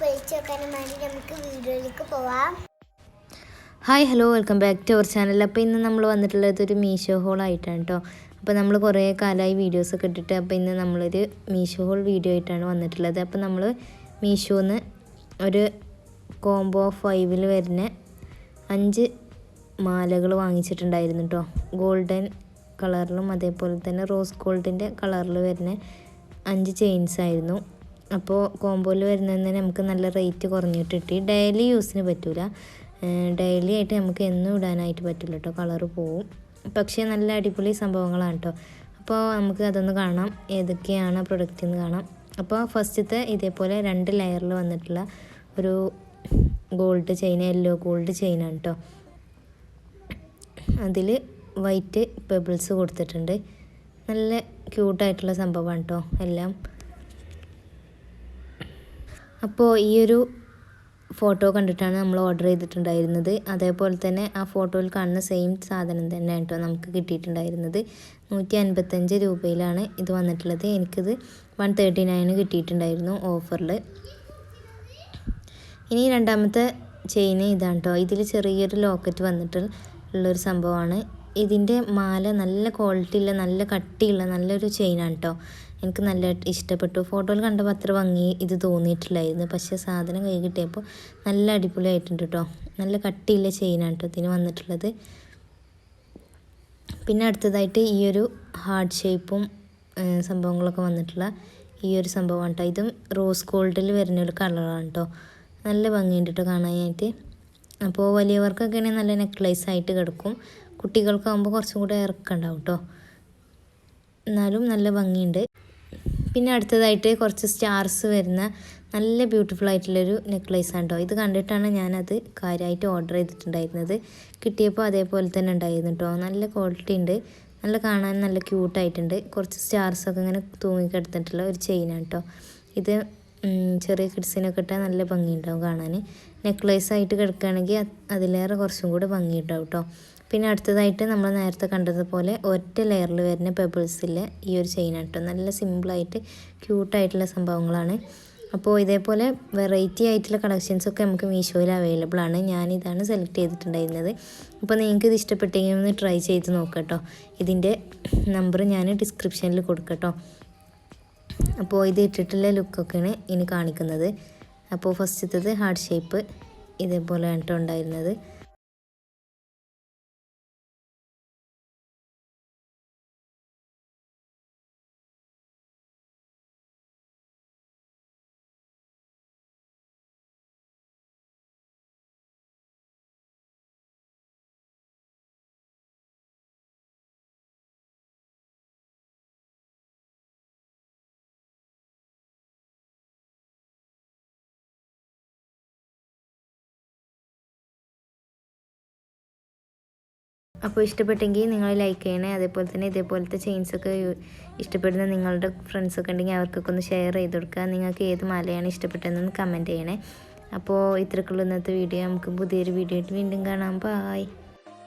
പൊളിച്ച് വെക്കാനും വേണ്ടി നമുക്ക് വീഡിയോയിലേക്ക് പോവാം. Hi hello welcome back to our channel. അപ്പോൾ ഇന്ന് നമ്മൾ വന്നിട്ടുള്ളത് ഒരു മീഷോ ഹോൾ ആയിട്ടാണ് കേട്ടോ. അപ്പോൾ നമ്മൾ കുറേ കാലമായി വീഡിയോസൊക്കെ ഇട്ടിട്ട് അപ്പോൾ ഇന്ന് നമ്മളൊരു മീഷോ ഹോൾ വീഡിയോ ആയിട്ടാണ് വന്നിട്ടുള്ളത്. അപ്പോൾ നമ്മൾ മീഷോന്ന് ഒരു കോംബോ ഓഫ് 5ൽ വരുന്ന 5 മാലകൾ വാങ്ങിച്ചിട്ടുണ്ടായിരുന്നു കേട്ടോ. ഗോൾഡൻ കളറിലും അതേപോലെ തന്നെ റോസ് ഗോൾഡിൻ്റെ കളറിൽ വരുന്ന 5 ചെയിൻസ് ആയിരുന്നു. അപ്പോൾ കോംബോയിൽ വരുന്നതിന് നമുക്ക് നല്ല റേറ്റ് കുറഞ്ഞിട്ട് കിട്ടി. ഡെയിലി യൂസിന് പറ്റില്ല, ഡെയിലി ആയിട്ട് നമുക്ക് എന്നും ഇടാനായിട്ട് പറ്റില്ല കേട്ടോ, കളറ് പോവും. പക്ഷേ നല്ല അടിപൊളി സംഭവങ്ങളാണ് കേട്ടോ. അപ്പോൾ നമുക്ക് അതൊന്ന് കാണാം, ഏതൊക്കെയാണ് പ്രൊഡക്റ്റ് എന്ന് കാണാം. അപ്പോൾ ഫസ്റ്റത്തെ ഇതേപോലെ 2 ലെയറിൽ വന്നിട്ടുള്ള ഒരു ഗോൾഡ് ചെയിൻ, യെല്ലോ ഗോൾഡ് ചെയിനാണ് കേട്ടോ. അതിൽ വൈറ്റ് പെബിൾസ് കൊടുത്തിട്ടുണ്ട്. നല്ല ക്യൂട്ടായിട്ടുള്ള സംഭവമാണ് കേട്ടോ എല്ലാം. അപ്പോൾ ഈ ഒരു ഫോട്ടോ കണ്ടിട്ടാണ് നമ്മൾ ഓർഡർ ചെയ്തിട്ടുണ്ടായിരുന്നത്. അതേപോലെ തന്നെ ആ ഫോട്ടോയിൽ കാണുന്ന സെയിം സാധനം തന്നെ കേട്ടോ നമുക്ക് കിട്ടിയിട്ടുണ്ടായിരുന്നത്. 155 രൂപയിലാണ് ഇത് വന്നിട്ടുള്ളത്. എനിക്കിത് 139 കിട്ടിയിട്ടുണ്ടായിരുന്നു ഓഫറിൽ. ഇനി രണ്ടാമത്തെ ചെയിന് ഇതാണ് കേട്ടോ. ഇതിൽ ചെറിയൊരു ലോക്കറ്റ് വന്നിട്ടുള്ളൊരു സംഭവമാണ്. ഇതിൻ്റെ മാല നല്ല ക്വാളിറ്റി ഉള്ള, നല്ല കട്ടിയുള്ള നല്ലൊരു ചെയിനാണ് കേട്ടോ. എനിക്ക് നല്ല ഇഷ്ടപ്പെട്ടു. ഫോട്ടോയിൽ കണ്ടപ്പോൾ അത്ര ഭംഗി ഇത് തോന്നിയിട്ടില്ലായിരുന്നു, പക്ഷേ സാധനം കൈ കിട്ടിയപ്പോൾ നല്ല അടിപൊളിയായിട്ടുണ്ട് കേട്ടോ. നല്ല കട്ടിയുള്ള ചെയിനാണ് കേട്ടോ ഇതിന് വന്നിട്ടുള്ളത്. പിന്നെ അടുത്തതായിട്ട് ഈ ഒരു ഹാർട്ട് ഷേപ്പും സംഭവങ്ങളൊക്കെ വന്നിട്ടുള്ള ഈ ഒരു സംഭവമാണ് കേട്ടോ. ഇതും റോസ് ഗോൾഡിൽ വരുന്നൊരു കളറാണ് കേട്ടോ. നല്ല ഭംഗിയുണ്ട് കേട്ടോ കാണാനായിട്ട്. അപ്പോൾ വലിയവർക്കൊക്കെ ആണെങ്കിൽ നല്ല നെക്ലേസ് ആയിട്ട് കിടക്കും. കുട്ടികൾക്കാകുമ്പോൾ കുറച്ചും കൂടെ ഇറക്കുണ്ടാവും കേട്ടോ, എന്നാലും നല്ല ഭംഗിയുണ്ട്. പിന്നെ അടുത്തതായിട്ട് കുറച്ച് സ്റ്റാർസ് വരുന്ന നല്ല ബ്യൂട്ടിഫുൾ ആയിട്ടുള്ളൊരു നെക്ലേസ് ആണ് കേട്ടോ. ഇത് കണ്ടിട്ടാണ് ഞാനത് കാര്യമായിട്ട് ഓർഡർ ചെയ്തിട്ടുണ്ടായിരുന്നത്. കിട്ടിയപ്പോൾ അതേപോലെ തന്നെ ഉണ്ടായിരുന്നു കേട്ടോ. നല്ല ക്വാളിറ്റി ഉണ്ട്, നല്ല കാണാൻ നല്ല ക്യൂട്ടായിട്ടുണ്ട്. കുറച്ച് സ്റ്റാർസൊക്കെ ഇങ്ങനെ തൂങ്ങിക്കിടത്തിട്ടുള്ള ഒരു ചെയിനാണ് കേട്ടോ. ഇത് ചെറിയ കിഡ്സിനൊക്കെ ഇട്ടാൽ നല്ല ഭംഗിയുണ്ടാവും കാണാൻ. നെക്ലേസ് ആയിട്ട് കിടക്കുകയാണെങ്കിൽ അതിലേറെ കുറച്ചും കൂടെ ഭംഗിയുണ്ടാവും കേട്ടോ. പിന്നെ അടുത്തതായിട്ട് നമ്മൾ നേരത്തെ കണ്ടതുപോലെ ഒറ്റ ലെയറിൽ വരുന്ന പെബിൾസിലെ ഈ ഒരു ചെയിനാണ് കേട്ടോ. നല്ല സിമ്പിളായിട്ട് ക്യൂട്ടായിട്ടുള്ള സംഭവങ്ങളാണ്. അപ്പോൾ ഇതേപോലെ വെറൈറ്റി ആയിട്ടുള്ള കളക്ഷൻസൊക്കെ നമുക്ക് മീഷോയിൽ അവൈലബിൾ ആണ്. ഞാനിതാണ് സെലക്ട് ചെയ്തിട്ടുണ്ടായിരുന്നത്. അപ്പോൾ നിങ്ങൾക്ക് ഇത് ഇഷ്ടപ്പെട്ടെങ്കിൽ ഒന്ന് ട്രൈ ചെയ്ത് നോക്കാം കേട്ടോ. ഇതിൻ്റെ നമ്പർ ഞാൻ ഡിസ്ക്രിപ്ഷനിൽ കൊടുക്കാം കേട്ടോ. അപ്പോൾ ഇത് ഇട്ടിട്ടുള്ള ലുക്കൊക്കെയാണ് ഇനി കാണിക്കുന്നത്. അപ്പോൾ ഫസ്റ്റത്തത് ഹാർട്ട് ഷേപ്പ് ഇതേപോലെയാണ് കേട്ടോ ഉണ്ടായിരുന്നത്. അപ്പോൾ ഇഷ്ടപ്പെട്ടെങ്കിൽ നിങ്ങൾ ലൈക്ക് ചെയ്യണേ. അതേപോലെ തന്നെ ഇതേപോലത്തെ ചെയിൻസൊക്കെ ഇഷ്ടപ്പെടുന്ന നിങ്ങളുടെ ഫ്രണ്ട്സൊക്കെ ഉണ്ടെങ്കിൽ അവർക്കൊക്കെ ഒന്ന് ഷെയർ ചെയ്ത് കൊടുക്കുക. നിങ്ങൾക്ക് ഏത് മാലയാണ് ഇഷ്ടപ്പെട്ടതെന്ന് കമൻറ്റ് ചെയ്യണേ. അപ്പോൾ ഇത്രക്കുള്ള ഇന്നത്തെ വീഡിയോ. നമുക്ക് പുതിയൊരു വീഡിയോ ആയിട്ട് വീണ്ടും കാണാം. ബൈ.